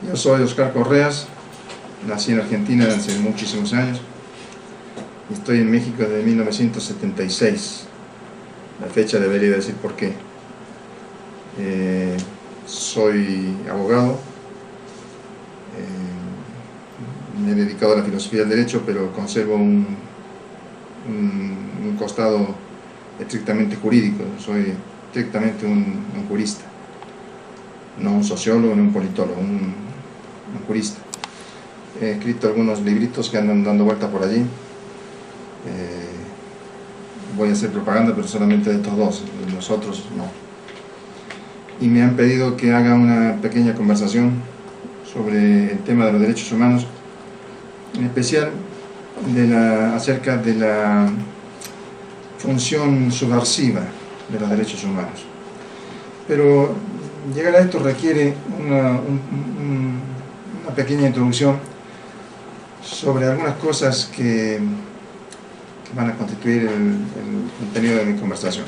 Yo soy Oscar Correas, nací en Argentina hace muchísimos años y estoy en México desde 1976. La fecha debería decir por qué. Soy abogado, me he dedicado a la filosofía del derecho, pero conservo un costado estrictamente jurídico. Soy estrictamente un jurista, no un sociólogo ni un politólogo, un jurista. He escrito algunos libritos que andan dando vuelta por allí. Voy a hacer propaganda, pero solamente de estos dos, de los otros no. Y me han pedido que haga una pequeña conversación sobre el tema de los derechos humanos, en especial acerca de la función subversiva de los derechos humanos. Pero llegar a esto requiere una pequeña introducción sobre algunas cosas que van a constituir el contenido de mi conversación.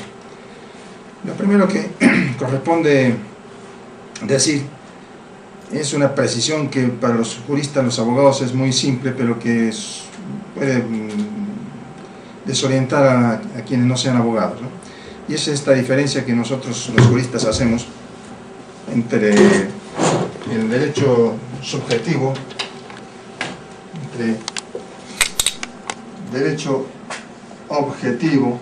Lo primero que corresponde decir es una precisión que para los juristas, los abogados, es muy simple, pero que puede desorientar a quienes no sean abogados, ¿no? Y es esta diferencia que nosotros los juristas hacemos entre el derecho subjetivo, entre derecho objetivo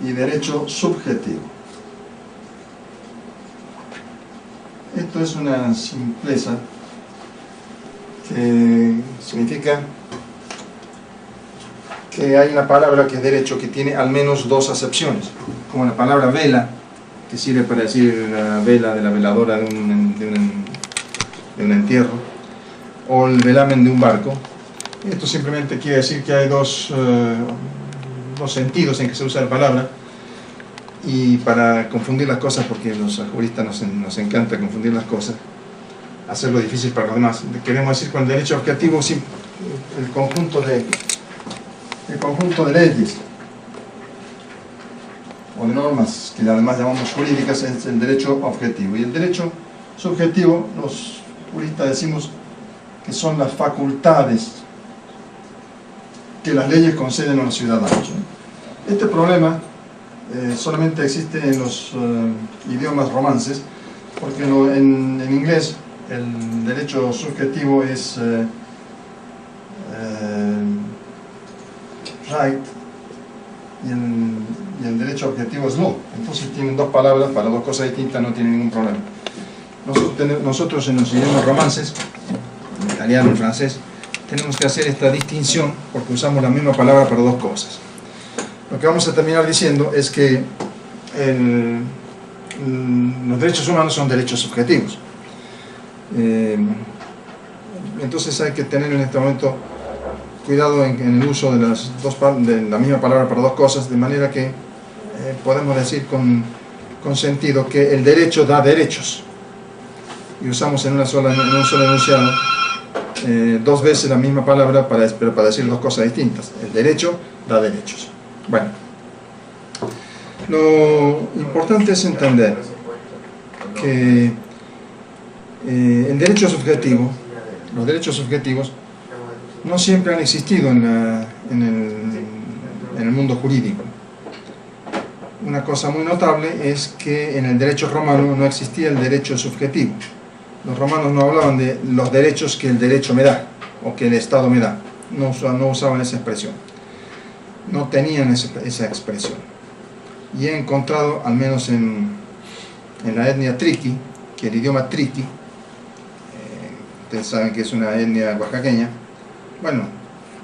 y derecho subjetivo. Esto es una simpleza que significa que hay una palabra que es derecho que tiene al menos dos acepciones, como la palabra vela, que sirve para decir la vela de la veladora de un entierro, o el velamen de un barco. Esto simplemente quiere decir que hay dos sentidos en que se usa la palabra, y para confundir las cosas, porque los juristas nos encanta confundir las cosas, hacerlo difícil para los demás, queremos decir con el derecho objetivo el conjunto de leyes o de normas, que además llamamos jurídicas, es el derecho objetivo. Y el derecho subjetivo, los juristas decimos que son las facultades que las leyes conceden a los ciudadanos. Este problema solamente existe en los idiomas romances, porque en inglés el derecho subjetivo es right y el derecho objetivo es law. Entonces tienen dos palabras para dos cosas distintas, no tienen ningún problema. Nosotros en los idiomas romances, en italiano, en francés, tenemos que hacer esta distinción porque usamos la misma palabra para dos cosas. Lo que vamos a terminar diciendo es que los derechos humanos son derechos subjetivos. Entonces hay que tener en este momento cuidado en el uso de la misma palabra para dos cosas, de manera que podemos decir con sentido que el derecho da derechos, y usamos en un solo enunciado dos veces la misma palabra pero para decir dos cosas distintas. El derecho da derechos. Bueno, lo importante es entender que el derecho subjetivo, los derechos subjetivos, no siempre han existido en el mundo jurídico. Una cosa muy notable es que en el derecho romano no existía el derecho subjetivo. Los romanos no hablaban de los derechos que el derecho me da o que el Estado me da. No usaban esa expresión. No tenían esa expresión. Y he encontrado, al menos en la etnia triqui, que el idioma triqui, ustedes saben que es una etnia oaxaqueña. Bueno,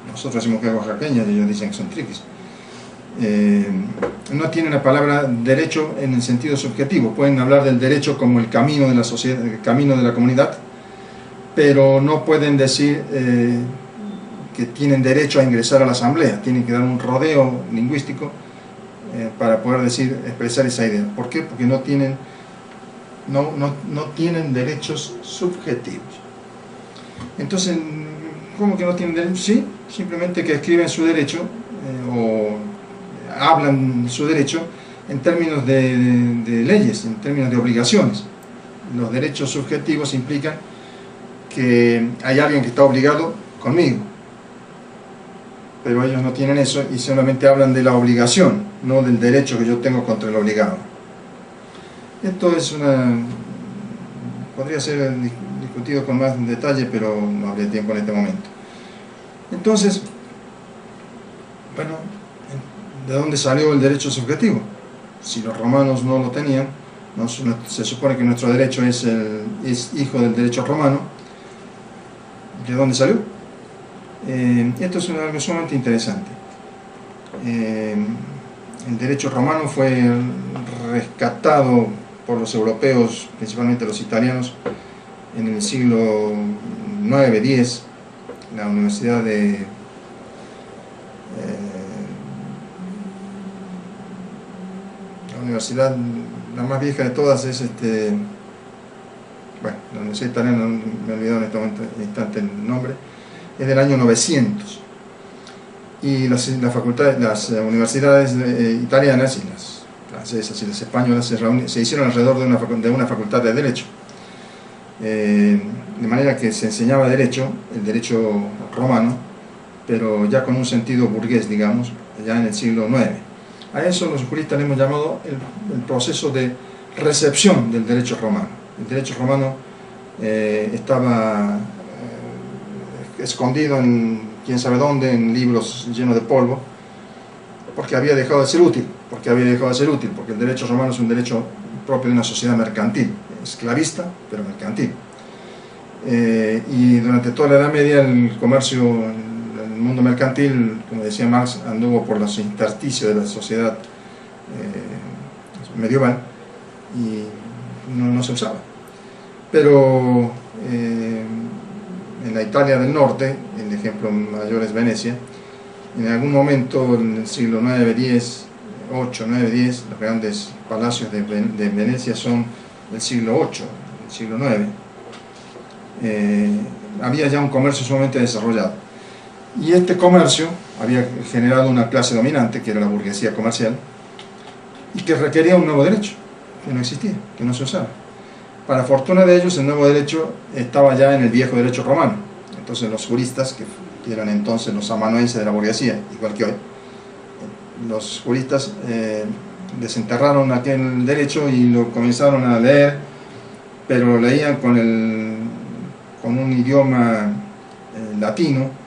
nosotros decimos que es oaxaqueña y ellos dicen que son triquis. No tienen la palabra derecho en el sentido subjetivo. Pueden hablar del derecho como el camino de la sociedad, el camino de la comunidad, pero no pueden decir que tienen derecho a ingresar a la asamblea. Tienen que dar un rodeo lingüístico para poder expresar esa idea. ¿Por qué? Porque no tienen derechos subjetivos. Entonces, ¿cómo que no tienen derecho? Sí, simplemente que escriben su derecho o hablan su derecho en términos de leyes, en términos de obligaciones. los derechos subjetivos implican que hay alguien que está obligado conmigo, pero ellos no tienen eso y solamente hablan de la obligación, no del derecho que yo tengo contra el obligado. Esto es podría ser discutido con más detalle, pero no habría tiempo en este momento. Entonces, bueno, ¿de dónde salió el derecho subjetivo? Si los romanos no lo tenían, se supone que nuestro derecho es hijo del derecho romano. ¿De dónde salió? Esto es algo sumamente interesante. El derecho romano fue rescatado por los europeos, principalmente los italianos, en el siglo IX-X. La universidad la más vieja de todas es bueno, la universidad italiana, me he olvidado en este instante el nombre, es del año 900, y las universidades italianas y las francesas y las españolas se hicieron alrededor de una facultad de derecho, de manera que se enseñaba derecho, el derecho romano, pero ya con un sentido burgués, digamos, ya en el siglo IX. A eso los juristas le hemos llamado el proceso de recepción del derecho romano. El derecho romano estaba escondido en quién sabe dónde, en libros llenos de polvo, porque había dejado de ser útil, porque el derecho romano es un derecho propio de una sociedad mercantil, esclavista, pero mercantil. Y durante toda la Edad Media el comercio, el mundo mercantil, como decía Marx, anduvo por los intersticios de la sociedad medieval y no se usaba. Pero en la Italia del norte, el ejemplo mayor es Venecia, en algún momento en el siglo IX, X, IX, X, los grandes palacios de Venecia son del siglo VIII, del siglo IX, había ya un comercio sumamente desarrollado. Y este comercio había generado una clase dominante, que era la burguesía comercial, y que requería un nuevo derecho, que no existía, que no se usaba. Para fortuna de ellos, el nuevo derecho estaba ya en el viejo derecho romano. Entonces los juristas, que eran entonces los amanuenses de la burguesía, igual que hoy, los juristas desenterraron aquel derecho y lo comenzaron a leer, pero lo leían con un idioma latino,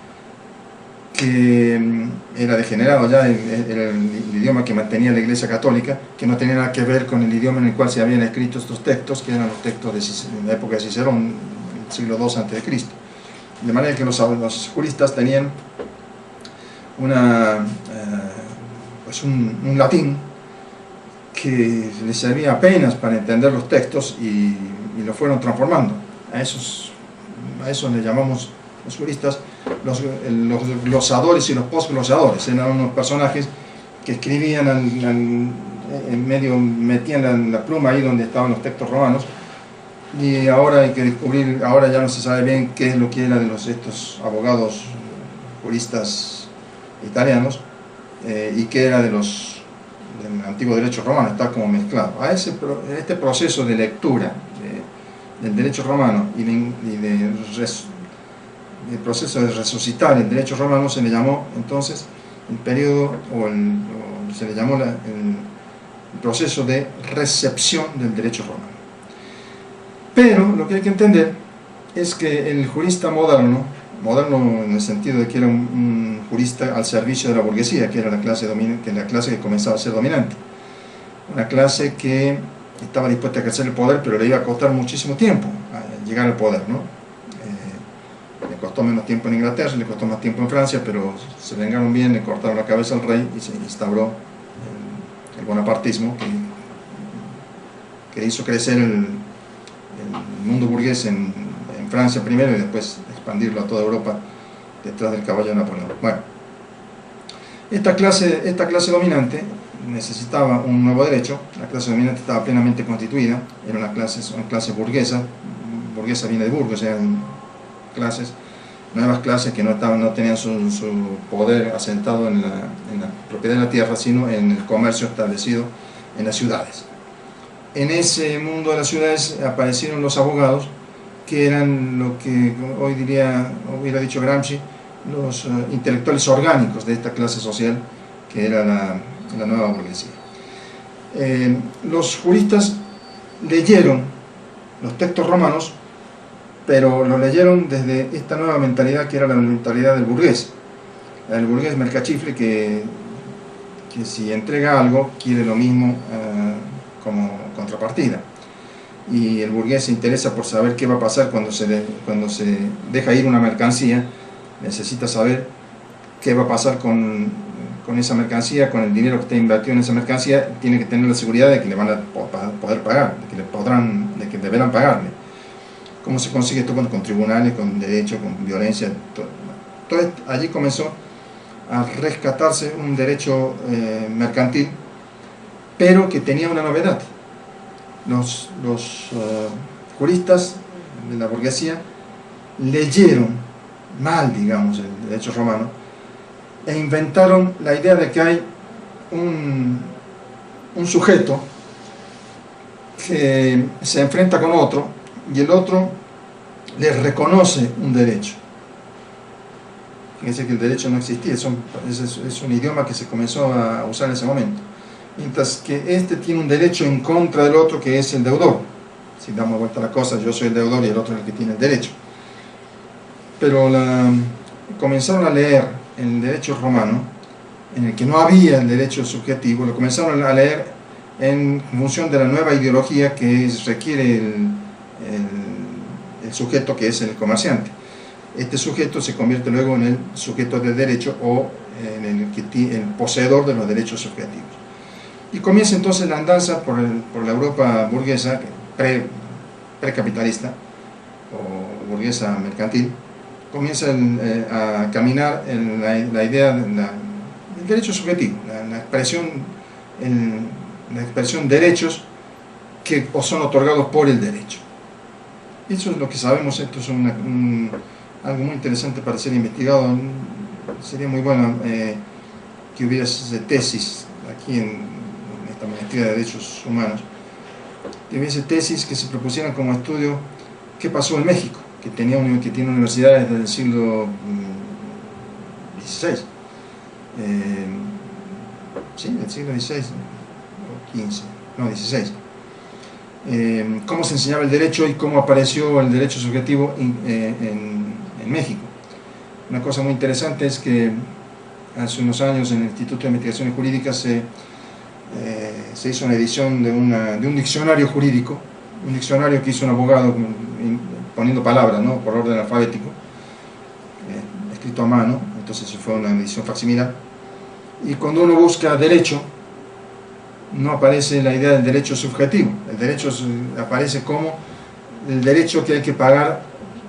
que era degenerado ya, era el idioma que mantenía la Iglesia Católica, que no tenía nada que ver con el idioma en el cual se habían escrito estos textos, que eran los textos de la época de Cicerón, el siglo II a.C. De manera que los juristas tenían pues un latín que les servía apenas para entender los textos y lo fueron transformando. A eso le llamamos los juristas los glosadores y los postglosadores. Eran unos personajes que escribían en medio, metían la pluma ahí donde estaban los textos romanos, y ahora hay que descubrir, ahora ya no se sabe bien qué es lo que era de estos abogados juristas italianos y qué era del antiguo derecho romano. Está como mezclado. A este proceso de lectura del derecho romano y el proceso de resucitar el derecho romano se le llamó entonces el periodo, se le llamó el proceso de recepción del derecho romano. Pero lo que hay que entender es que el jurista moderno en el sentido de que era un jurista al servicio de la burguesía, que era la clase que comenzaba a ser dominante, una clase que estaba dispuesta a ejercer el poder, pero le iba a costar muchísimo tiempo llegar al poder, ¿no? Le costó menos tiempo en Inglaterra, le costó más tiempo en Francia, pero se vengaron bien, le cortaron la cabeza al rey y se instauró el bonapartismo, que hizo crecer el mundo burgués en Francia primero y después expandirlo a toda Europa detrás del caballo de Napoleón. Bueno, esta clase dominante necesitaba un nuevo derecho. La clase dominante estaba plenamente constituida, era una clase burguesa viene de Burgos, eran nuevas clases que no tenían su poder asentado en la propiedad de la tierra, sino en el comercio establecido en las ciudades. en ese mundo de las ciudades aparecieron los abogados, que eran lo que hoy hubiera dicho Gramsci, los intelectuales orgánicos de esta clase social, que era la nueva burguesía. Los juristas leyeron los textos romanos, pero lo leyeron desde esta nueva mentalidad, que era la mentalidad del burgués. El burgués mercachifle que si entrega algo, quiere lo mismo como contrapartida. Y el burgués se interesa por saber qué va a pasar cuando se deja ir una mercancía. Necesita saber qué va a pasar con esa mercancía, con el dinero que está invertido en esa mercancía. Tiene que tener la seguridad de que le van a poder pagar, de que deberán pagarle. ¿Cómo se consigue esto? Con tribunales, con derecho, con violencia. Entonces allí comenzó a rescatarse un derecho mercantil, pero que tenía una novedad. Los juristas de la burguesía leyeron mal, digamos, el derecho romano, e inventaron la idea de que hay un sujeto que se enfrenta con otro y el otro le reconoce un derecho. Fíjense que el derecho no existía, es un idioma que se comenzó a usar en ese momento. Mientras que este tiene un derecho en contra del otro, que es el deudor. Si damos vuelta a la cosa, yo soy el deudor y el otro es el que tiene el derecho. Pero comenzaron a leer el derecho romano, en el que no había el derecho subjetivo, lo comenzaron a leer en función de la nueva ideología que requiere el sujeto, que es el comerciante. Este sujeto se convierte luego en el sujeto de derecho, o en el poseedor de los derechos subjetivos. Y comienza entonces la andanza por la Europa burguesa, precapitalista, o burguesa mercantil. Comienza a caminar en la idea del derecho subjetivo, la expresión derechos que son otorgados por el derecho. Eso es lo que sabemos. Esto es algo muy interesante para ser investigado. Sería muy bueno que hubiese tesis aquí en esta maestría de derechos humanos, que hubiese tesis que se propusieran como estudio qué pasó en México, que tiene universidades del siglo XVI, sí, del siglo XVI o XV, no, XVI. Cómo se enseñaba el derecho y cómo apareció el derecho subjetivo en México. Una cosa muy interesante es que hace unos años en el Instituto de Investigaciones Jurídicas se hizo una edición de un diccionario jurídico, un diccionario que hizo un abogado poniendo palabras, ¿no?, por orden alfabético, escrito a mano. Entonces fue una edición facsimilar. Y cuando uno busca derecho, no aparece la idea del derecho subjetivo. El derecho aparece como el derecho que hay que pagar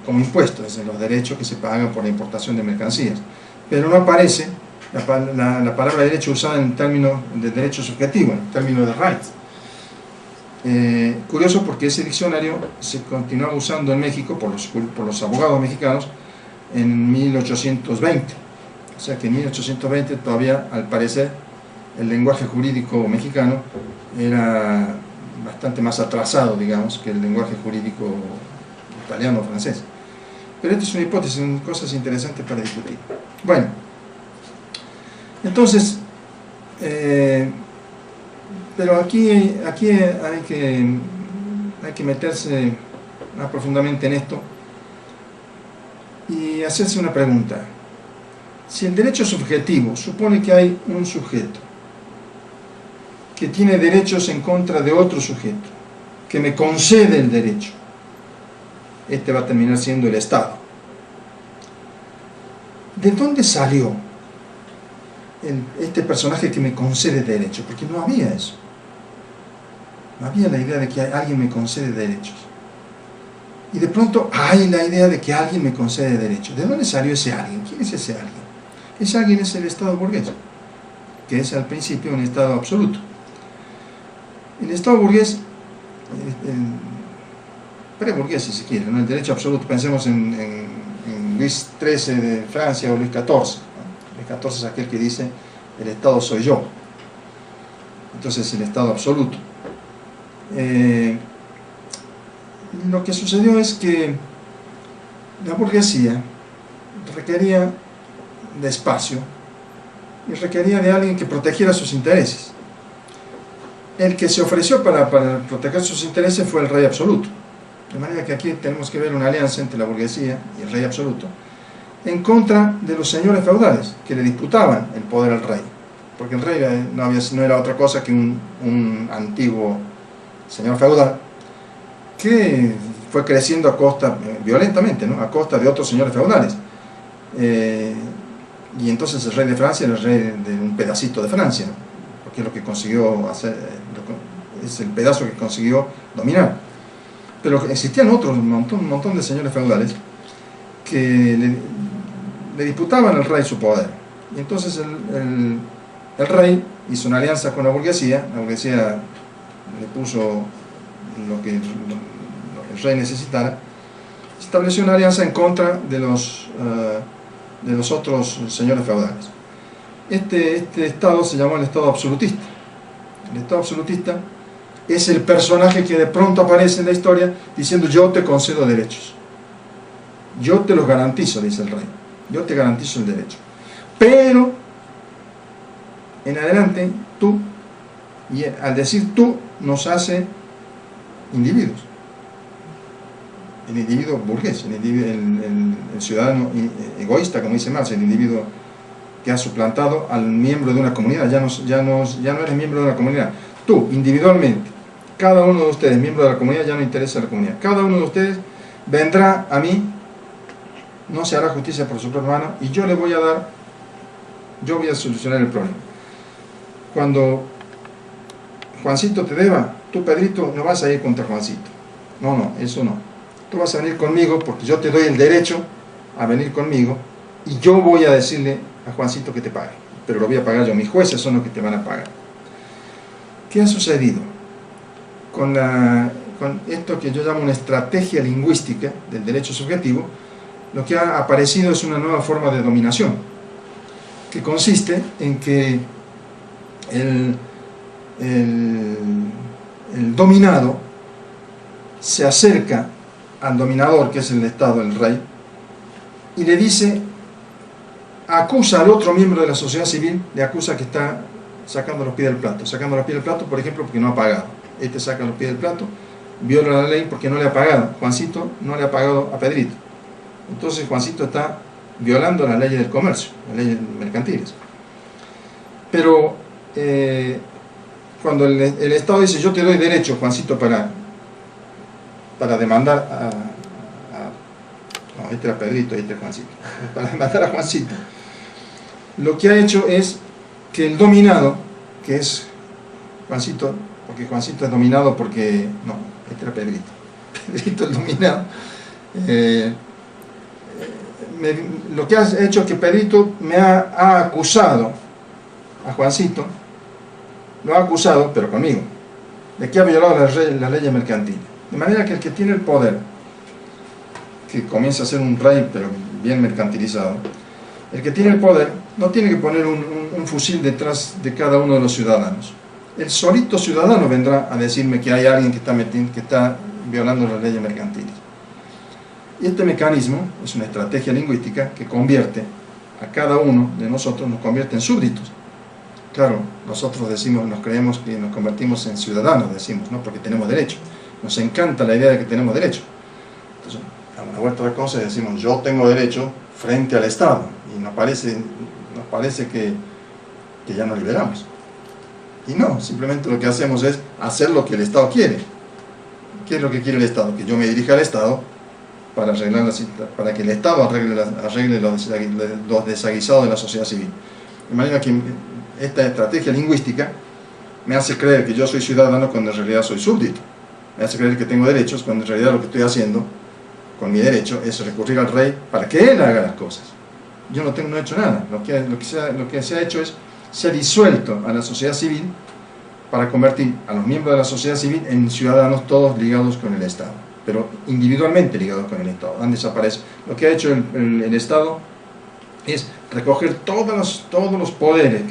como impuesto, es decir, los derechos que se pagan por la importación de mercancías. Pero no aparece la palabra derecho usada en términos de derecho subjetivo, en términos de rights. Curioso, porque ese diccionario se continuaba usando en México por los abogados mexicanos en 1820. O sea que en 1820 todavía, al parecer, el lenguaje jurídico mexicano era bastante más atrasado, digamos, que el lenguaje jurídico italiano o francés. Pero esta es una hipótesis, son cosas interesantes para discutir. Bueno, entonces, pero aquí hay que meterse más profundamente en esto y hacerse una pregunta. Si el derecho subjetivo supone que hay un sujeto que tiene derechos en contra de otro sujeto, que me concede el derecho, este va a terminar siendo el Estado. ¿De dónde salió este personaje que me concede derecho? Porque no había eso. No había la idea de que alguien me concede derechos. Y de pronto hay la idea de que alguien me concede derechos. ¿De dónde salió ese alguien? ¿Quién es ese alguien? Ese alguien es el Estado burgués, que es al principio un Estado absoluto. El Estado burgués, el preburgués si se quiere, ¿no?, el derecho absoluto, pensemos en Luis XIII de Francia o Luis XIV, ¿no? Luis XIV es aquel que dice: el Estado soy yo. Entonces el Estado absoluto. lo que sucedió es que la burguesía requería de espacio y requería de alguien que protegiera sus intereses. El que se ofreció para proteger sus intereses fue el rey absoluto. De manera que aquí tenemos que ver una alianza entre la burguesía y el rey absoluto en contra de los señores feudales que le disputaban el poder al rey, porque el rey no era otra cosa que un antiguo señor feudal que fue creciendo a costa, violentamente, ¿no?, a costa de otros señores feudales. Y entonces el rey de Francia era el rey de un pedacito de Francia, ¿no?, porque es lo que consiguió hacer, es el pedazo que consiguió dominar. Pero existían otros, un montón de señores feudales que le disputaban al rey su poder. Y entonces el rey hizo una alianza con la burguesía le puso lo que el rey necesitara, estableció una alianza en contra de los otros señores feudales. Este estado se llamó el estado absolutista. El estado absolutista es el personaje que de pronto aparece en la historia diciendo: yo te concedo derechos, yo te los garantizo, dice el rey, yo te garantizo el derecho, pero en adelante tú, y al decir tú nos hace individuos, el individuo burgués, el ciudadano egoísta, como dice Marx, el individuo que ha suplantado al miembro de una comunidad. Ya no eres miembro de una comunidad. Tú, individualmente, cada uno de ustedes, miembro de la comunidad, ya no interesa a la comunidad. Cada uno de ustedes vendrá a mí, no se hará justicia por su propia mano, y yo le voy a dar, yo voy a solucionar el problema. Cuando Juancito te deba, tú, Pedrito, no vas a ir contra Juancito. No, eso no. Tú vas a venir conmigo porque yo te doy el derecho a venir conmigo y yo voy a decirle a Juancito que te pague. Pero lo voy a pagar yo, mis jueces son los que te van a pagar. ¿Qué ha sucedido? Con esto que yo llamo una estrategia lingüística del derecho subjetivo, lo que ha aparecido es una nueva forma de dominación, que consiste en que el dominado se acerca al dominador, que es el Estado, el rey, y le dice, acusa al otro miembro de la sociedad civil, le acusa que está sacando los pies del plato, por ejemplo, porque no ha pagado. Este saca los pies del plato, viola la ley porque no le ha pagado. Juancito no le ha pagado a Pedrito. Entonces Juancito está violando las leyes del comercio, las leyes mercantiles. Pero cuando el Estado dice, yo te doy derecho, Juancito, para demandar no, este era Pedrito, este es Juancito, para demandar a Juancito, lo que ha hecho es que el dominado, que es Juancito, porque Juancito es dominado porque, no, este era Pedrito, Pedrito el dominado, lo que ha hecho es que Pedrito me ha acusado a Juancito, lo ha acusado, pero conmigo, de que ha violado las leyes mercantiles. De manera que el que tiene el poder, que comienza a ser un rey, pero bien mercantilizado, el que tiene el poder no tiene que poner un fusil detrás de cada uno de los ciudadanos. El solito ciudadano vendrá a decirme que hay alguien que está violando las leyes mercantiles. Y este mecanismo es una estrategia lingüística que convierte a cada uno de nosotros, nos convierte en súbditos. Claro, nosotros decimos, nos creemos que nos convertimos en ciudadanos, decimos, ¿no?, porque tenemos derecho. Nos encanta la idea de que tenemos derecho. Entonces, a una vuelta de cosas decimos, yo tengo derecho frente al Estado, y nos parece que ya nos liberamos. Y no, simplemente lo que hacemos es hacer lo que el Estado quiere. ¿Qué es lo que quiere el Estado? Que yo me dirija al Estado para que el Estado arregle los desaguisados de la sociedad civil. De manera que esta estrategia lingüística me hace creer que yo soy ciudadano cuando en realidad soy súbdito. Me hace creer que tengo derechos cuando en realidad lo que estoy haciendo con mi derecho es recurrir al rey para que él haga las cosas. Yo no he hecho nada. Lo que se ha hecho es, se ha disuelto a la sociedad civil para convertir a los miembros de la sociedad civil en ciudadanos todos ligados con el Estado, pero individualmente ligados con el Estado. Han desaparecido. Lo que ha hecho el Estado es recoger todos los poderes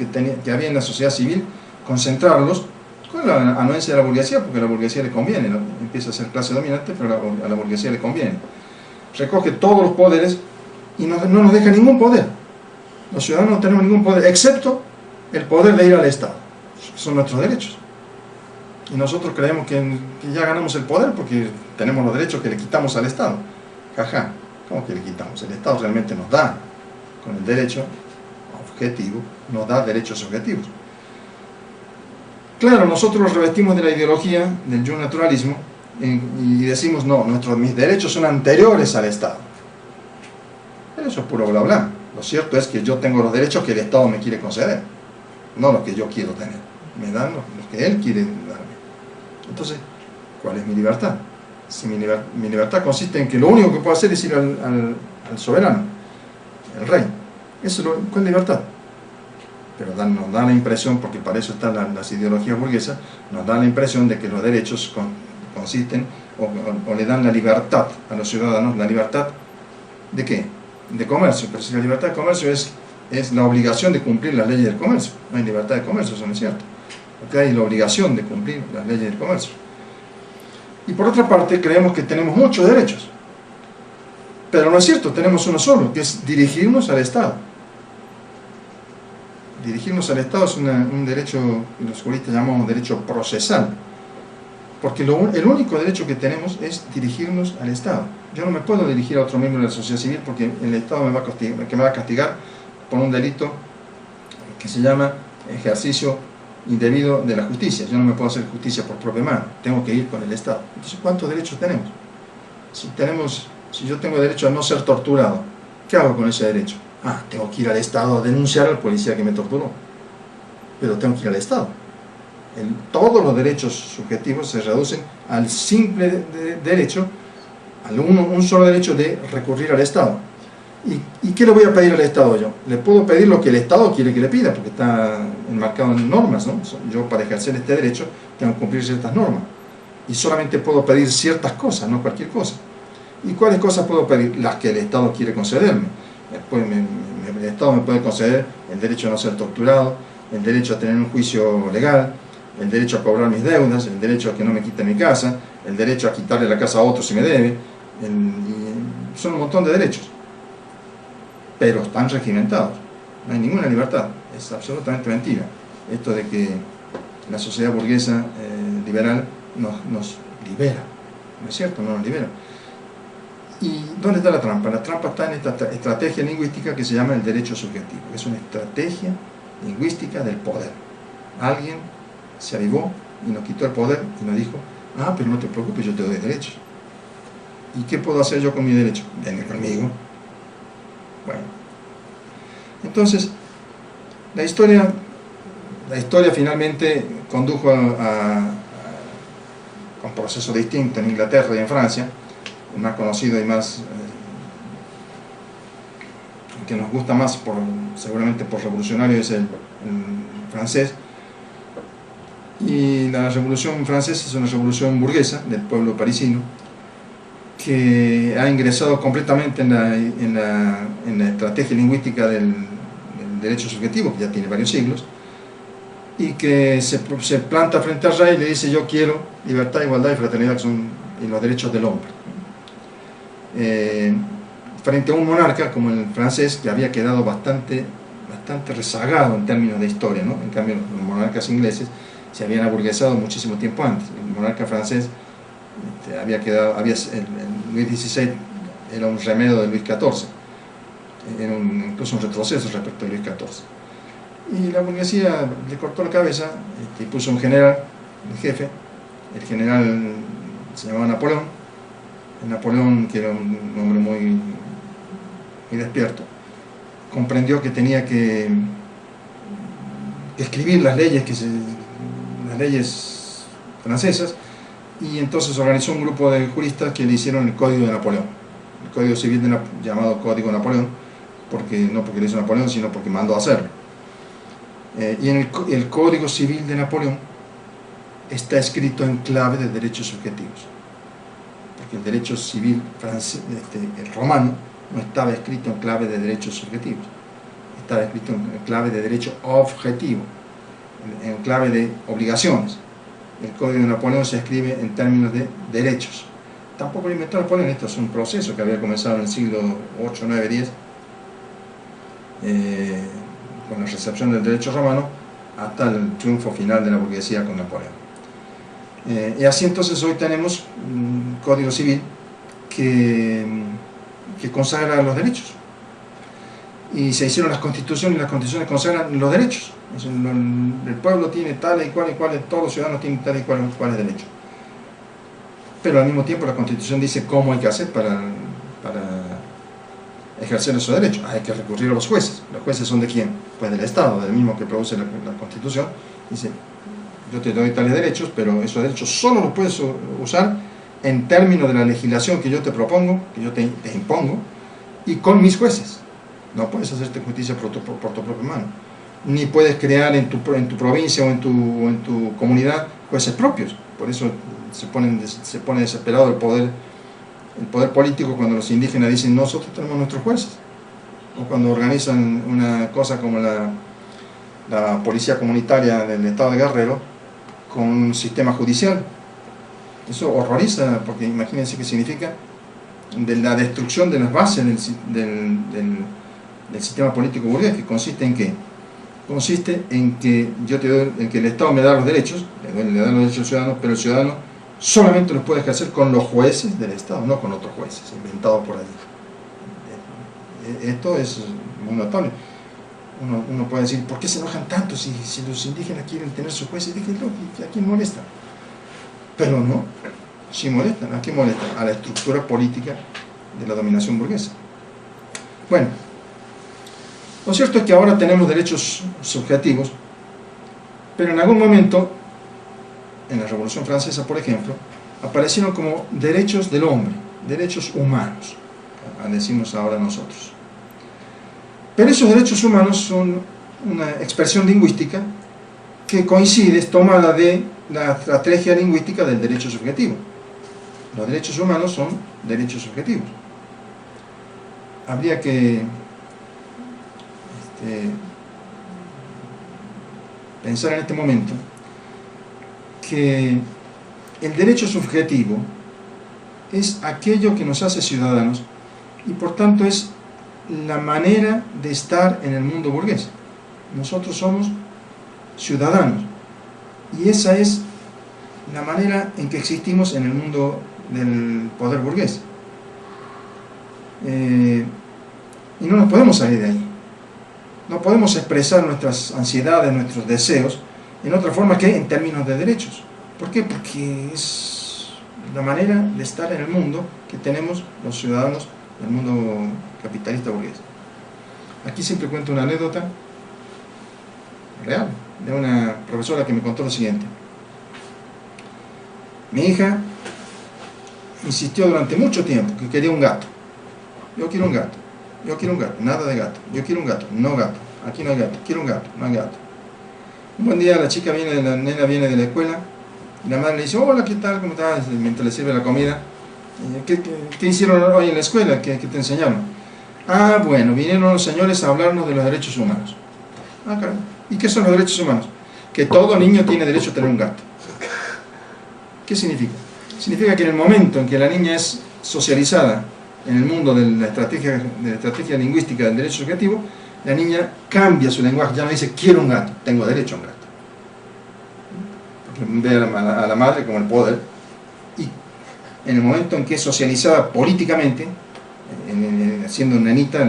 que había en la sociedad civil, concentrarlos con la anuencia de la burguesía, porque a la burguesía le conviene, ¿no? Empieza a ser clase dominante, pero a la burguesía le conviene. Recoge todos los poderes y no nos deja ningún poder. Los ciudadanos no tenemos ningún poder, excepto el poder de ir al Estado. Son nuestros derechos. Y nosotros creemos que ya ganamos el poder porque tenemos los derechos que le quitamos al Estado. Jaja, ¿cómo que le quitamos? El Estado realmente nos da, con el derecho objetivo, nos da derechos objetivos. Claro, nosotros nos revestimos de la ideología del yo naturalismo y decimos, no, mis derechos son anteriores al Estado. Pero eso es puro bla bla. Lo cierto es que yo tengo los derechos que el Estado me quiere conceder, no los que yo quiero tener. Me dan los que él quiere darme. Entonces, ¿cuál es mi libertad? Si mi libertad consiste en que lo único que puedo hacer es ir al soberano, el rey. Eso es ¿cuál libertad? Pero nos da la impresión, porque para eso están las ideologías burguesas, nos da la impresión de que los derechos consisten o le dan la libertad a los ciudadanos. ¿La libertad de qué? De comercio. Pero si la libertad de comercio es la obligación de cumplir las leyes del comercio, no hay libertad de comercio, eso no es cierto. Porque hay la obligación de cumplir las leyes del comercio. Y por otra parte, creemos que tenemos muchos derechos. Pero no es cierto, tenemos uno solo, que es dirigirnos al Estado. Dirigirnos al Estado es un derecho que los juristas llamamos derecho procesal. Porque el único derecho que tenemos es dirigirnos al Estado. Yo no me puedo dirigir a otro miembro de la sociedad civil porque el Estado me va a castigar por un delito que se llama ejercicio indebido de la justicia. Yo no me puedo hacer justicia por propia mano, tengo que ir con el Estado. Entonces, ¿cuántos derechos tenemos? Si yo tengo derecho a no ser torturado, ¿qué hago con ese derecho? Tengo que ir al Estado a denunciar al policía que me torturó. Pero tengo que ir al Estado. Todos los derechos subjetivos se reducen al simple derecho, al un solo derecho de recurrir al Estado. ¿Y qué le voy a pedir al Estado yo? Le puedo pedir lo que el Estado quiere que le pida, porque está enmarcado en normas, ¿no? Yo para ejercer este derecho tengo que cumplir ciertas normas. Y solamente puedo pedir ciertas cosas, no cualquier cosa. ¿Y cuáles cosas puedo pedir? Las que el Estado quiere concederme. Después el Estado me puede conceder el derecho a no ser torturado, el derecho a tener un juicio legal, el derecho a cobrar mis deudas, el derecho a que no me quiten mi casa, el derecho a quitarle la casa a otro si me debe. Son un montón de derechos. Pero están regimentados, no hay ninguna libertad, es absolutamente mentira esto de que la sociedad burguesa liberal nos libera, ¿no es cierto? No nos libera. ¿Y dónde está la trampa? La trampa está en esta estrategia lingüística que se llama el derecho subjetivo, es una estrategia lingüística del poder. Alguien se avivó y nos quitó el poder y nos dijo, pero no te preocupes, yo te doy derechos. ¿Y qué puedo hacer yo con mi derecho? Venga conmigo. Bueno, entonces la historia finalmente condujo con procesos distintos en Inglaterra y en Francia. El más conocido y más que nos gusta más seguramente por revolucionario es el francés. Y la revolución francesa es una revolución burguesa del pueblo parisino, que ha ingresado completamente en la estrategia lingüística del derecho subjetivo, que ya tiene varios siglos, y que se planta frente al rey y le dice: yo quiero libertad, igualdad y fraternidad, que son los derechos del hombre. Frente a un monarca como el francés, que había quedado bastante rezagado en términos de historia, ¿no? En cambio los monarcas ingleses se habían aburguesado muchísimo tiempo antes. El monarca francés Luis XVI era un remedio de Luis XIV, era incluso un retroceso respecto a Luis XIV. Y la burguesía le cortó la cabeza y puso un general, el jefe. El general se llamaba Napoleón. Napoleón, que era un hombre muy despierto, comprendió que tenía que escribir las leyes francesas, y entonces organizó un grupo de juristas que le hicieron el Código de Napoleón, el Código Civil llamado Código de Napoleón, no porque lo hizo Napoleón, sino porque mandó a hacerlo. Y en el Código Civil de Napoleón está escrito en clave de derechos subjetivos, porque el derecho civil francés, el romano, no estaba escrito en clave de derechos subjetivos, estaba escrito en clave de derecho objetivo, en clave de obligaciones. el Código de Napoleón se escribe en términos de derechos. Tampoco lo inventó Napoleón, esto es un proceso que había comenzado en el siglo 8, 9, 10, con la recepción del derecho romano, hasta el triunfo final de la burguesía con Napoleón. Y así entonces hoy tenemos un Código Civil que consagra los derechos. Y se hicieron las constituciones, y las constituciones consagran los derechos. El pueblo tiene tales y cuales, todos los ciudadanos tienen tales y cuales derechos. Pero al mismo tiempo la Constitución dice cómo hay que hacer para ejercer esos derechos. Hay que recurrir a los jueces. ¿Los jueces son de quién? Pues del Estado, del mismo que produce la Constitución. Dice, yo te doy tales derechos, pero esos derechos solo los puedes usar en términos de la legislación que yo te propongo, que yo te impongo, y con mis jueces. No puedes hacerte justicia por tu propia mano. Ni puedes crear en tu provincia o en tu comunidad jueces propios. Por eso se pone desesperado el poder político cuando los indígenas dicen nosotros tenemos nuestros jueces. O cuando organizan una cosa como la policía comunitaria del estado de Guerrero con un sistema judicial. Eso horroriza, porque imagínense qué significa de la destrucción de las bases del sistema político burgués, que consiste en qué? Consiste en que el Estado me da los derechos, le da los derechos al ciudadano, pero el ciudadano solamente los puede ejercer con los jueces del Estado, no con otros jueces inventados por allí. Esto es muy notable. Uno puede decir, ¿por qué se enojan tanto si los indígenas quieren tener sus jueces? Díganlo, ¿a quién molesta? Pero no, sí molestan. ¿A quién molestan? A la estructura política de la dominación burguesa. Bueno, lo cierto es que ahora tenemos derechos subjetivos, pero en algún momento, en la Revolución Francesa, por ejemplo, aparecieron como derechos del hombre, derechos humanos, decimos ahora nosotros. Pero esos derechos humanos son una expresión lingüística que coincide, es tomada de la estrategia lingüística del derecho subjetivo. Los derechos humanos son derechos subjetivos. Habría que pensar en este momento que el derecho subjetivo es aquello que nos hace ciudadanos y por tanto es la manera de estar en el mundo burgués. Nosotros somos ciudadanos y esa es la manera en que existimos en el mundo del poder burgués. Y no nos podemos salir de ahí. No podemos expresar nuestras ansiedades, nuestros deseos en otra forma que en términos de derechos. ¿Por qué? Porque es la manera de estar en el mundo que tenemos los ciudadanos del mundo capitalista burgués. Aquí siempre cuento una anécdota real de una profesora que me contó lo siguiente. Mi hija insistió durante mucho tiempo que quería un gato. Yo quiero un gato. Yo quiero un gato, nada de gato. Yo quiero un gato, no gato. Aquí no hay gato, quiero un gato, no hay gato. Un buen día la nena viene de la escuela y la madre le dice, hola, ¿qué tal? ¿Cómo estás? Mientras le sirve la comida. ¿Qué hicieron hoy en la escuela? ¿Qué te enseñaron? Ah, bueno, vinieron los señores a hablarnos de los derechos humanos. Ah, caramba. ¿Y qué son los derechos humanos? Que todo niño tiene derecho a tener un gato. ¿Qué significa? Significa que en el momento en que la niña es socializada en el mundo de la estrategia lingüística del derecho subjetivo, la niña cambia su lenguaje, ya no dice quiero un gato, tengo derecho a un gato. Porque ve a la madre como el poder, y en el momento en que es socializada políticamente, siendo una nenita,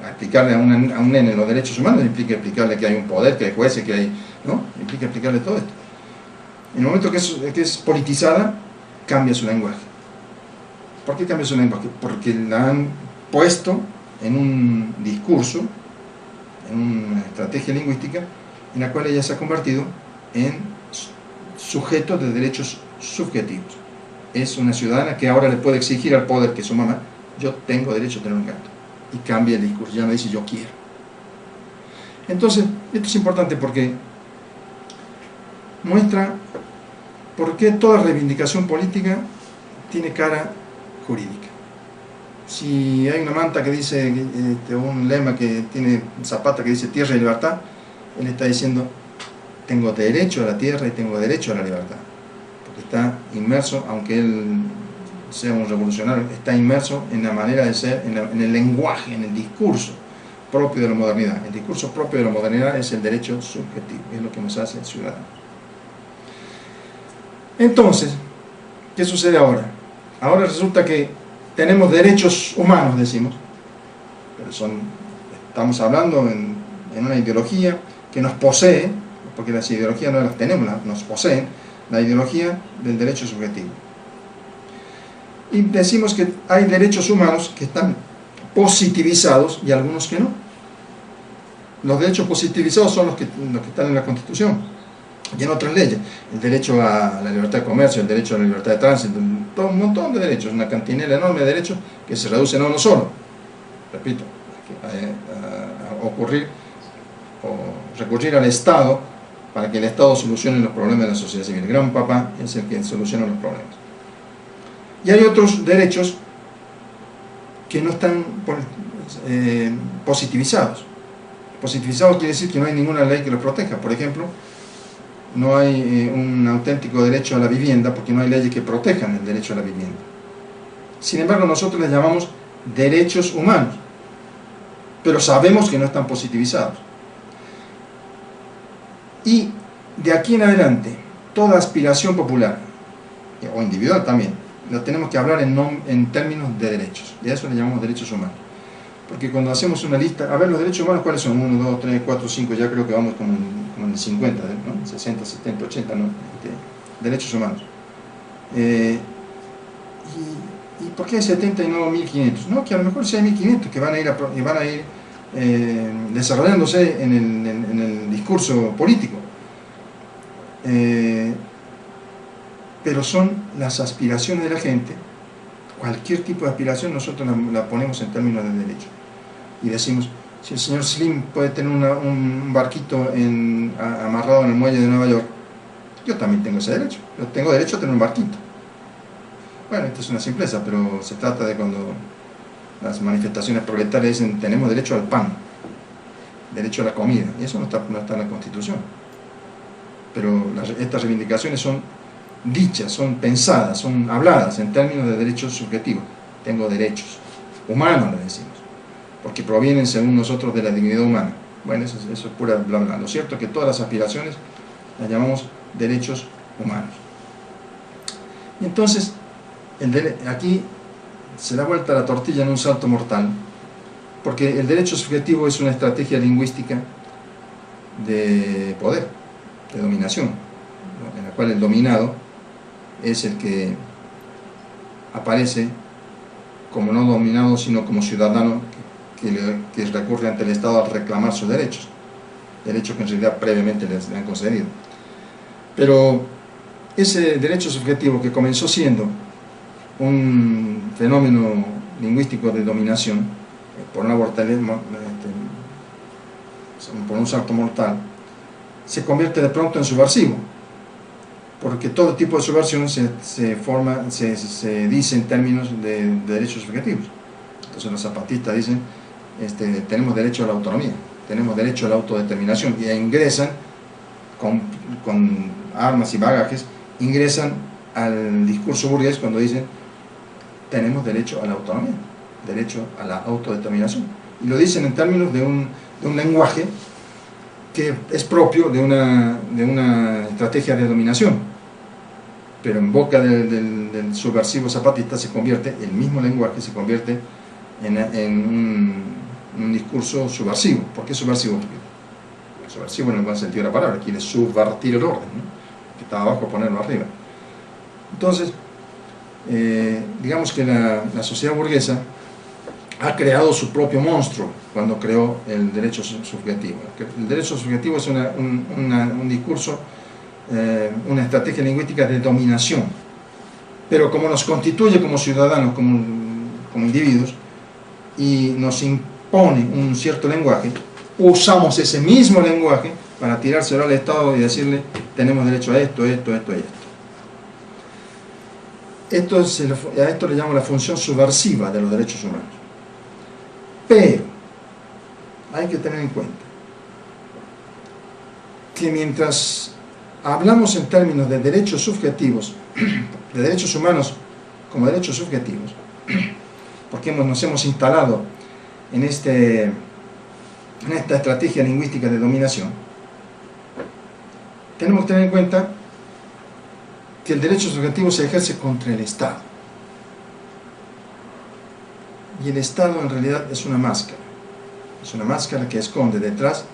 explicarle a un nene los derechos humanos implica explicarle que hay un poder, que hay jueces, que hay, ¿no? Implica explicarle todo esto. En el momento que es politizada, cambia su lenguaje. ¿Por qué cambia su lenguaje? Porque la han puesto en un discurso, en una estrategia lingüística, en la cual ella se ha convertido en sujeto de derechos subjetivos. Es una ciudadana que ahora le puede exigir al poder, que es su mamá, yo tengo derecho a tener un gato. Y cambia el discurso, ya no dice yo quiero. Entonces, esto es importante porque muestra por qué toda reivindicación política tiene cara jurídica. Si hay una manta que dice, un lema que tiene Zapata que dice tierra y libertad, él está diciendo tengo derecho a la tierra y tengo derecho a la libertad. está inmerso, aunque él sea un revolucionario, está inmerso en la manera de ser, en el lenguaje, en el discurso propio de la modernidad. El discurso propio de la modernidad es el derecho subjetivo, es lo que nos hace ciudadanos. Entonces, ¿qué sucede ahora? Ahora resulta que tenemos derechos humanos, decimos, pero estamos hablando en una ideología que nos posee, porque las ideologías no las tenemos, nos poseen, la ideología del derecho subjetivo. Y decimos que hay derechos humanos que están positivizados y algunos que no. Los derechos positivizados son los que están en la Constitución y en otras leyes. El derecho a la libertad de comercio, el derecho a la libertad de tránsito, todo un montón de derechos, una cantinela enorme de derechos que se reducen a uno solo. Repito, a ocurrir o recurrir al Estado para que el Estado solucione los problemas de la sociedad civil. El gran papá es el que soluciona los problemas. Y hay otros derechos que no están positivizados. Positivizados quiere decir que no hay ninguna ley que los proteja. Por ejemplo, no hay un auténtico derecho a la vivienda porque no hay leyes que protejan el derecho a la vivienda. Sin embargo, nosotros les llamamos derechos humanos, pero sabemos que no están positivizados. Y de aquí en adelante, toda aspiración popular, o individual también, lo tenemos que hablar en términos de derechos, y a eso le llamamos derechos humanos. Porque cuando hacemos una lista, a ver, los derechos humanos, ¿cuáles son? 1, 2, 3, 4, 5, ya creo que vamos como en el 50, ¿no? 60, 70, 80, ¿no? Derechos humanos. ¿Y por qué 70 y no 1500? No, que a lo mejor sí hay 1500 que van a ir desarrollándose en el discurso político. Pero son las aspiraciones de la gente. Cualquier tipo de aspiración nosotros la ponemos en términos de derecho. Y decimos, si el señor Slim puede tener un barquito amarrado en el muelle de Nueva York, yo también tengo ese derecho. Yo tengo derecho a tener un barquito. Bueno, esto es una simpleza, pero se trata de cuando las manifestaciones proletarias dicen tenemos derecho al pan, derecho a la comida, y eso no está en la Constitución. Pero estas reivindicaciones son dichas, son pensadas, son habladas en términos de derechos subjetivos. Tengo derechos humanos, le decimos, porque provienen según nosotros de la dignidad humana. Bueno, eso es pura bla bla. Lo cierto es que todas las aspiraciones las llamamos derechos humanos. Y entonces, aquí se da vuelta la tortilla en un salto mortal, porque el derecho subjetivo es una estrategia lingüística de poder, de dominación, ¿no? En la cual el dominado es el que aparece como no dominado, sino como ciudadano que recurre ante el Estado a reclamar sus derechos que en realidad previamente le han concedido. Pero ese derecho subjetivo, que comenzó siendo un fenómeno lingüístico de dominación, por un salto mortal, se convierte de pronto en subversivo, porque todo tipo de subversión se dice en términos de derechos subjetivos. Entonces los zapatistas dicen, tenemos derecho a la autonomía, tenemos derecho a la autodeterminación, y ingresan con armas y bagajes, ingresan al discurso burgués cuando dicen tenemos derecho a la autonomía, derecho a la autodeterminación, y lo dicen en términos de un lenguaje que es propio de una estrategia de dominación, pero en boca del subversivo zapatista el mismo lenguaje se convierte en un discurso subversivo. ¿Por qué subversivo? Porque subversivo en el buen sentido de la palabra, quiere subvertir el orden, ¿no? Que está abajo, ponerlo arriba. Entonces, digamos que la sociedad burguesa ha creado su propio monstruo cuando creó el derecho subjetivo. El derecho subjetivo es un discurso, una estrategia lingüística de dominación, pero como nos constituye como ciudadanos, como individuos, y nos impone un cierto lenguaje, usamos ese mismo lenguaje para tirárselo al Estado y decirle tenemos derecho a esto, esto, esto y esto. A esto le llamo la función subversiva de los derechos humanos. Pero hay que tener en cuenta que mientras hablamos en términos de derechos subjetivos, de derechos humanos como derechos subjetivos, porque nos hemos instalado en esta estrategia lingüística de dominación, tenemos que tener en cuenta que el derecho subjetivo se ejerce contra el Estado. Y el Estado en realidad es una máscara. Es una máscara que esconde detrás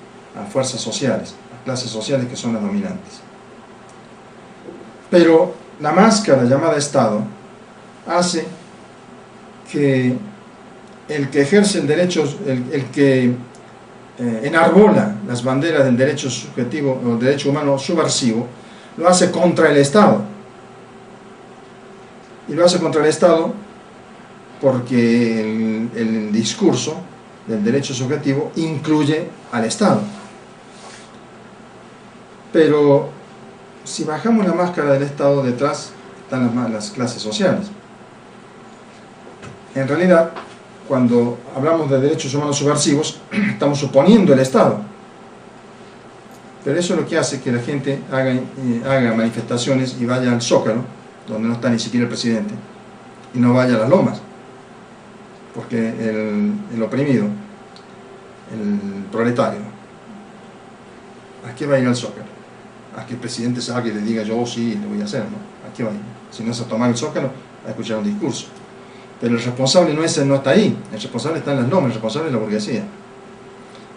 a fuerzas sociales, a clases sociales que son las dominantes. Pero la máscara llamada Estado hace que el que ejerce el derecho, el que enarbola las banderas del derecho subjetivo o del derecho humano subversivo, lo hace contra el Estado. Y lo hace contra el Estado porque el discurso del derecho subjetivo incluye al Estado. Pero si bajamos la máscara del Estado, detrás están las clases sociales. En realidad, cuando hablamos de derechos humanos subversivos, estamos suponiendo el Estado. Pero eso es lo que hace que la gente haga manifestaciones y vaya al Zócalo, donde no está ni siquiera el presidente, y no vaya a las lomas. Porque el oprimido, el proletario, ¿a qué va a ir al Zócalo? A que el presidente salga y le diga yo sí, lo voy a hacer, ¿no? ¿A qué va a ir? Si no es a tomar el Zócalo, a escuchar un discurso. Pero el responsable no está ahí, el responsable está en las lomas, el responsable es la burguesía.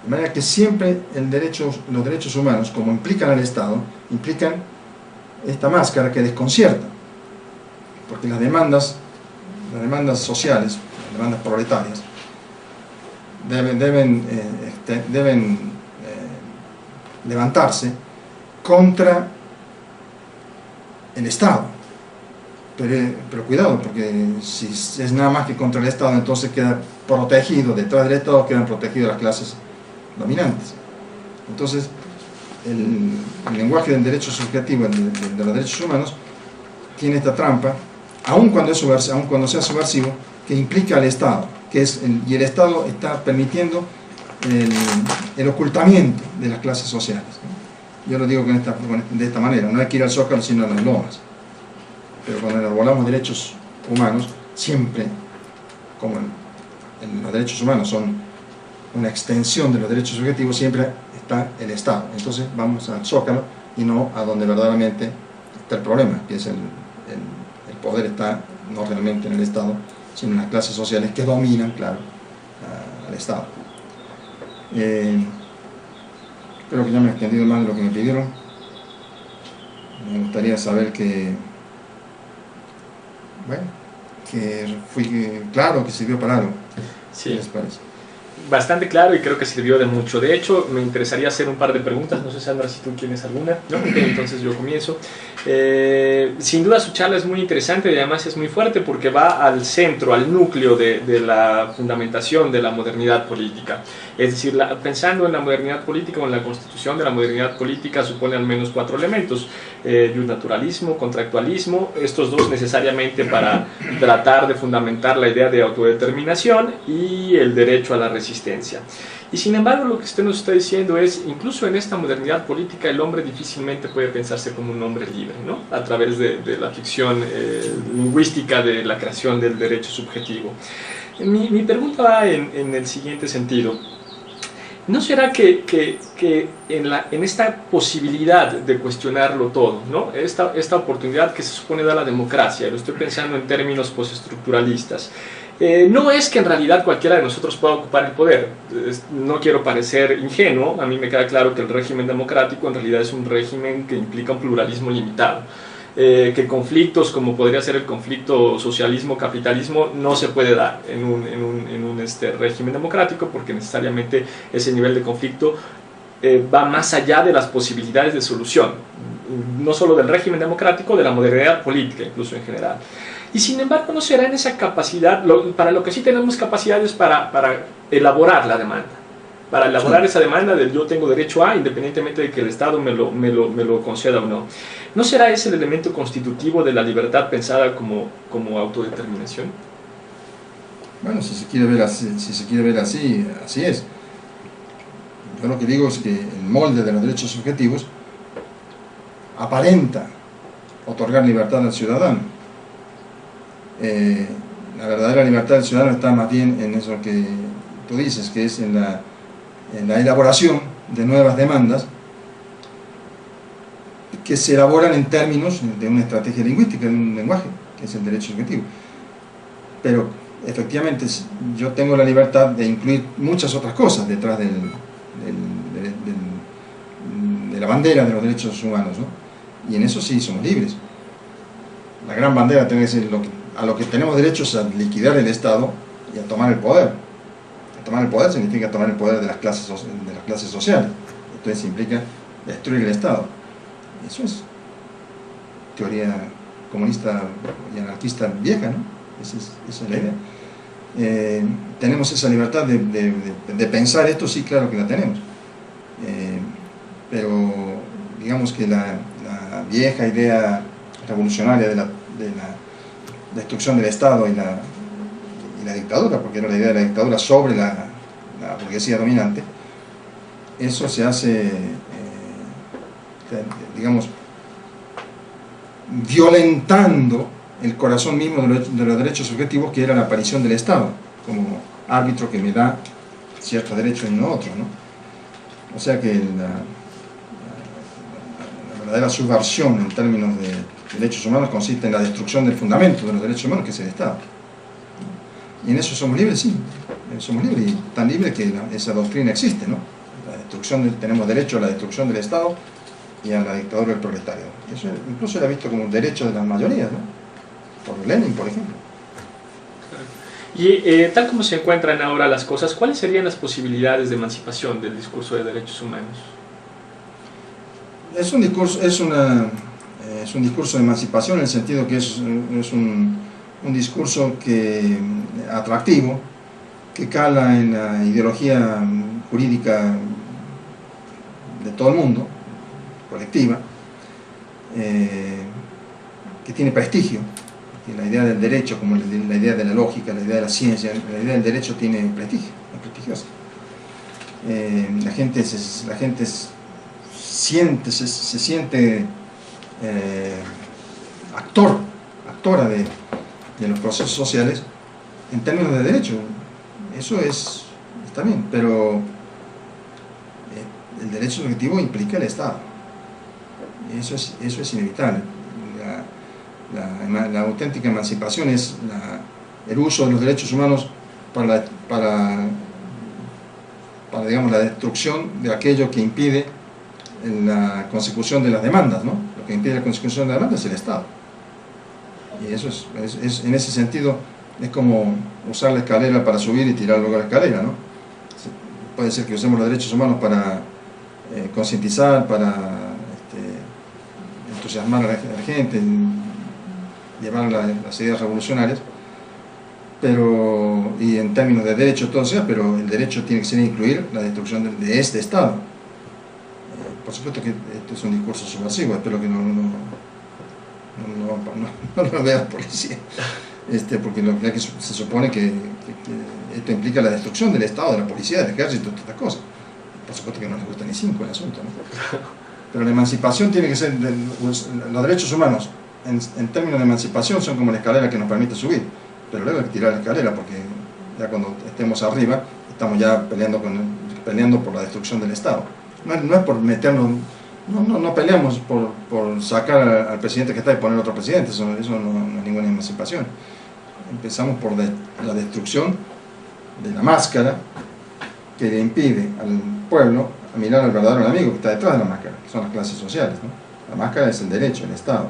De manera que siempre los derechos humanos, como implican al Estado, implican esta máscara que desconcierta. Porque las demandas sociales, las demandas proletarias, deben levantarse contra el Estado. Pero cuidado, porque si es nada más que contra el Estado, entonces queda protegido, detrás del Estado quedan protegidas las clases dominantes. Entonces, el lenguaje del derecho subjetivo, de los derechos humanos, tiene esta trampa, aun cuando sea subversivo, que implica al Estado, y el Estado está permitiendo el ocultamiento de las clases sociales. Yo lo digo de esta manera, no hay que ir al Zócalo sino a las lomas. Pero cuando enarbolamos derechos humanos, siempre, como los derechos humanos son una extensión de los derechos subjetivos, siempre está el Estado. Entonces vamos al Zócalo y no a donde verdaderamente está el problema, que es el poder está no realmente en el Estado, sino en las clases sociales que dominan, claro, al Estado. Creo que ya me he extendido más de lo que me pidieron. Me gustaría saber que fui claro, que sirvió para algo. Sí. ¿Qué les parece? Bastante claro y creo que sirvió de mucho. De hecho, me interesaría hacer un par de preguntas. No sé, Sandra, si tú tienes alguna. ¿No? Okay, entonces yo comienzo. Sin duda su charla es muy interesante y además es muy fuerte porque va al centro, al núcleo de la fundamentación de la modernidad política. Es decir, pensando en la modernidad política o en la constitución de la modernidad política supone al menos 4 elementos. Naturalismo, contractualismo, estos dos necesariamente para tratar de fundamentar la idea de autodeterminación y el derecho a la resistencia. Y sin embargo lo que usted nos está diciendo es, incluso en esta modernidad política el hombre difícilmente puede pensarse como un hombre libre, ¿no? A través de la ficción lingüística de la creación del derecho subjetivo. Mi pregunta va en el siguiente sentido. ¿No será que en esta posibilidad de cuestionarlo todo, ¿no? esta oportunidad que se supone da la democracia, y lo estoy pensando en términos postestructuralistas, no es que en realidad cualquiera de nosotros pueda ocupar el poder? No quiero parecer ingenuo, a mí me queda claro que el régimen democrático en realidad es un régimen que implica un pluralismo limitado. Que conflictos como podría ser el conflicto socialismo-capitalismo no se puede dar en un régimen democrático, porque necesariamente ese nivel de conflicto va más allá de las posibilidades de solución, no solo del régimen democrático, de la modernidad política incluso en general. Y sin embargo no será en esa capacidad, para lo que sí tenemos capacidades para elaborar la demanda, para elaborar esa demanda del yo tengo derecho a, independientemente de que el Estado me lo conceda o no. ¿No será ese el elemento constitutivo de la libertad pensada como autodeterminación? Bueno, si se quiere ver así, así es. Yo lo que digo es que el molde de los derechos subjetivos aparenta otorgar libertad al ciudadano. La verdadera libertad del ciudadano está más bien en eso que tú dices, que es en la elaboración de nuevas demandas que se elaboran en términos de una estrategia lingüística, de un lenguaje, que es el derecho subjetivo. Pero efectivamente yo tengo la libertad de incluir muchas otras cosas detrás de la bandera de los derechos humanos, ¿no? Y en eso sí somos libres. La gran bandera tiene que ser a lo que tenemos derecho es a liquidar el Estado y a tomar el poder. A tomar el poder significa tomar el poder de las clases sociales. Entonces implica destruir el Estado. Eso es teoría comunista y anarquista vieja, ¿no? Esa es la idea. ¿Tenemos esa libertad de pensar esto? Sí, claro que la tenemos. Pero digamos que la vieja idea revolucionaria de la destrucción del Estado y la dictadura, porque era la idea de la dictadura sobre la burguesía dominante, eso se hace, digamos, violentando el corazón mismo de los derechos subjetivos, que era la aparición del Estado como árbitro que me da ciertos derechos y no otros, ¿no? O sea que la verdadera subversión en términos de derechos humanos consiste en la destrucción del fundamento de los derechos humanos, que es el Estado. Y en eso somos libres, sí, somos libres, y tan libres que esa doctrina existe, ¿no? Tenemos derecho a la destrucción del Estado y a la dictadura del proletario. Eso incluso era visto como un derecho de las mayorías, ¿no? Por Lenin, por ejemplo. Y tal como se encuentran ahora las cosas, ¿cuáles serían las posibilidades de emancipación del discurso de derechos humanos? Es un discurso de emancipación en el sentido que es un discurso atractivo, que cala en la ideología jurídica de todo el mundo, colectiva, que tiene prestigio. La idea del derecho, como la idea de la lógica, la idea de la ciencia, la idea del derecho tiene prestigio, es prestigiosa. La gente se siente actora de los procesos sociales en términos de derecho. Eso está bien, pero el derecho subjetivo implica el Estado. Eso es inevitable. La auténtica emancipación es el uso de los derechos humanos para digamos, la destrucción de aquello que impide la consecución de las demandas, ¿no? Lo que impide la consecución de las demandas es el Estado. Y eso en ese sentido es como usar la escalera para subir y tirar luego la escalera, ¿no? Puede ser que usemos los derechos humanos para concientizar, para entusiasmar a la gente, llevar las ideas revolucionarias, y en términos de derecho todo sea, pero el derecho tiene que incluir la destrucción de este Estado. Por supuesto que esto es un discurso subversivo, espero que no lo vea la policía, porque se supone que esto implica la destrucción del Estado, de la policía, del ejército, todas estas cosas. Por supuesto que no les gusta ni cinco el asunto, ¿no? Pero la emancipación tiene que ser, los derechos humanos en términos de emancipación son como la escalera que nos permite subir, pero luego hay que tirar la escalera, porque ya cuando estemos arriba estamos ya peleando por la destrucción del Estado. No es por meternos, no peleamos por sacar al presidente que está y poner otro presidente, eso no es ninguna emancipación. Empezamos por la destrucción de la máscara que le impide al pueblo a mirar al verdadero enemigo que está detrás de la máscara, que son las clases sociales, ¿no? La máscara es el derecho, el Estado.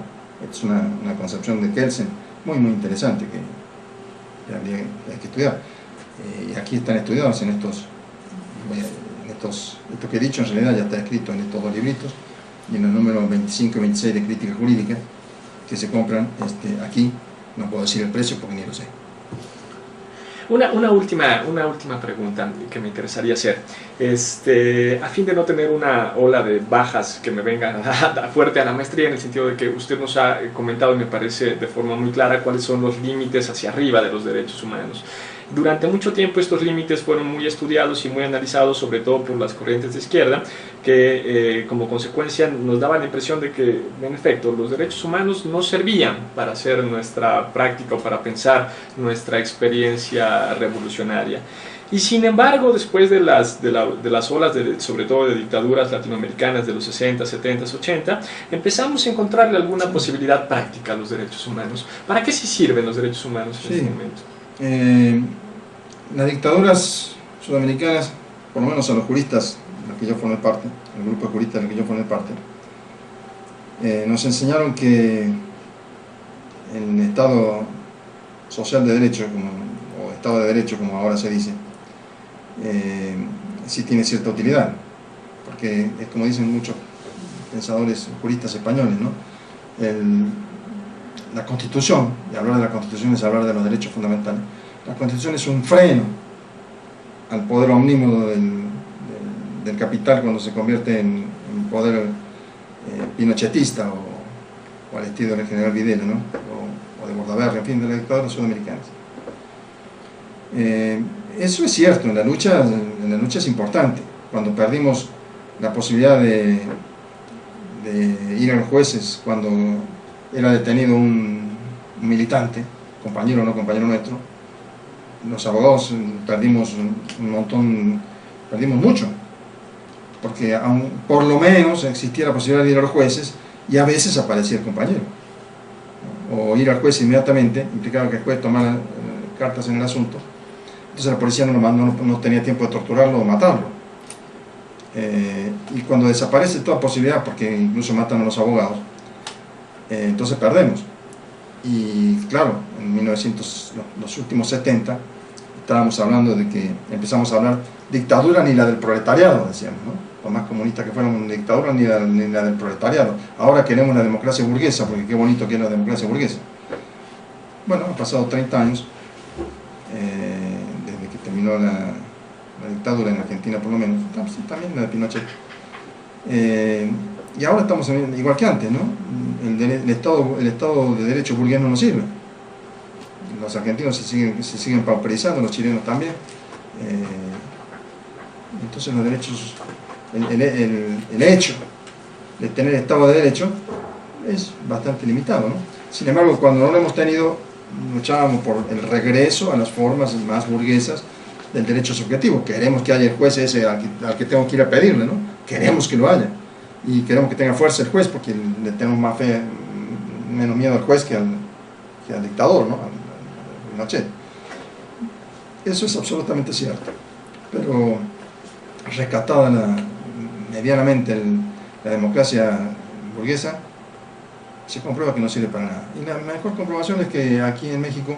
Es una concepción de Kelsen muy interesante que habría que estudiar. Y aquí están estudiados en esto que he dicho en realidad ya está escrito en estos dos libritos y en el número 25 y 26 de Crítica Jurídica, que se compran aquí. No puedo decir el precio porque ni lo sé. Una última pregunta que me interesaría hacer. A fin de no tener una ola de bajas que me venga fuerte a la maestría, en el sentido de que usted nos ha comentado, y me parece de forma muy clara, cuáles son los límites hacia arriba de los derechos humanos. Durante mucho tiempo estos límites fueron muy estudiados y muy analizados, sobre todo por las corrientes de izquierda, que como consecuencia nos daban la impresión de que, en efecto, los derechos humanos no servían para hacer nuestra práctica o para pensar nuestra experiencia revolucionaria. Y sin embargo, después de las olas, sobre todo de dictaduras latinoamericanas de los 60, 70, 80, empezamos a encontrarle alguna posibilidad práctica a los derechos humanos. ¿Para qué sí sirven los derechos humanos en este momento? Las dictaduras sudamericanas, por lo menos a los juristas de los que yo formé parte, el grupo de juristas del que yo formé parte, nos enseñaron que el Estado social de derecho, o Estado de derecho como ahora se dice, sí tiene cierta utilidad, porque es como dicen muchos pensadores juristas españoles, ¿no? La Constitución, y hablar de la Constitución es hablar de los derechos fundamentales, la Constitución es un freno al poder omnímodo del capital cuando se convierte en poder pinochetista o al estilo del general Videla, ¿no? o de Bordaberry, en fin, de las dictaduras sudamericanas. Eso es cierto, en la lucha es importante. Cuando perdimos la posibilidad de ir a los jueces cuando era detenido un militante, compañero o no compañero nuestro, los abogados perdimos un montón, perdimos mucho, porque por lo menos existía la posibilidad de ir a los jueces y a veces aparecía el compañero, o ir al juez inmediatamente implicaba que el juez tomara cartas en el asunto. Entonces la policía no tenía tiempo de torturarlo o matarlo. Y cuando desaparece toda posibilidad, porque incluso matan a los abogados, entonces perdemos. Y claro, en los últimos 70 estábamos hablando de que empezamos a hablar dictadura ni la del proletariado, decíamos, ¿no? Por más comunista que fuéramos, una dictadura ni la del proletariado. Ahora queremos la democracia burguesa, porque qué bonito que es la democracia burguesa. Bueno, han pasado 30 años desde que terminó la dictadura en Argentina, por lo menos, también la de Pinochet. Y ahora estamos igual que antes, ¿no? El Estado de Derecho burgués no nos sirve. Los argentinos se siguen pauperizando, los chilenos también. Entonces los derechos, el hecho de tener Estado de Derecho es bastante limitado, ¿no? Sin embargo, cuando no lo hemos tenido, luchábamos por el regreso a las formas más burguesas del derecho subjetivo. Queremos que haya el juez ese al que tengo que ir a pedirle, ¿no? Queremos que lo haya. Y queremos que tenga fuerza el juez, porque le tenemos más fe, menos miedo al juez que al dictador, ¿no? Al Pinochet. Eso es absolutamente cierto. Pero rescatada medianamente la democracia burguesa, se comprueba que no sirve para nada. Y la mejor comprobación es que aquí en México,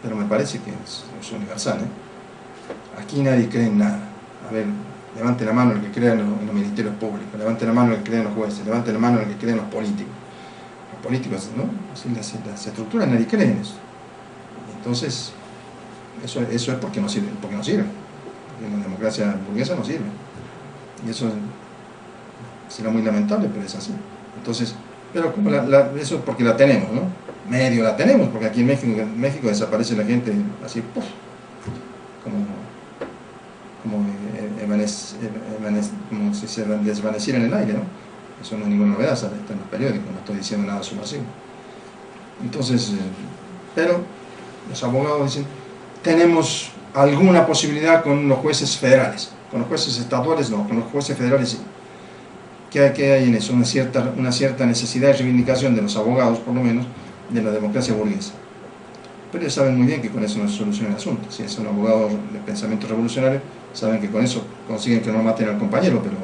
pero me parece que es universal, ¿eh? Aquí nadie cree en nada. A ver, levante la mano el que crea en los ministerios públicos, levante la mano el que cree en los jueces, levante la mano el que cree en los políticos. Los políticos, ¿no? Así las estructuras nadie cree en eso. Entonces, eso es porque no sirve, porque en la democracia burguesa no sirve. Y eso será muy lamentable, pero es así. Entonces, pero como eso es porque la tenemos, ¿no? Medio la tenemos, porque aquí en México desaparece la gente así, ¡puf! como si se desvaneciera en el aire, ¿no? Eso no es ninguna novedad, está en los periódicos, no estoy diciendo nada subversivo. Entonces, pero los abogados dicen, tenemos alguna posibilidad con los jueces federales, con los jueces estaduales no, con los jueces federales sí. ¿Qué hay en eso? Una cierta necesidad de reivindicación de los abogados, por lo menos, de la democracia burguesa. Pero ellos saben muy bien que con eso no se soluciona el asunto. Si es un abogado de pensamiento revolucionario, saben que con eso consiguen que no maten al compañero, pero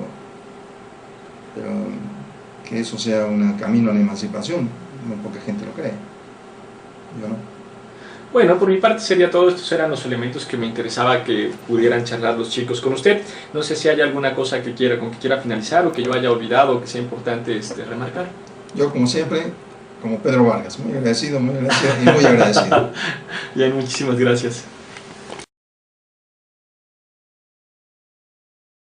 que eso sea un camino a la emancipación, muy poca gente lo cree. Yo no. Bueno, por mi parte sería todo. Estos eran los elementos que me interesaba que pudieran charlar los chicos con usted. No sé si hay alguna cosa con que quiera finalizar o que yo haya olvidado o que sea importante remarcar. Yo, como siempre, como Pedro Vargas, muy agradecido y muy agradecido. Bien, muchísimas gracias.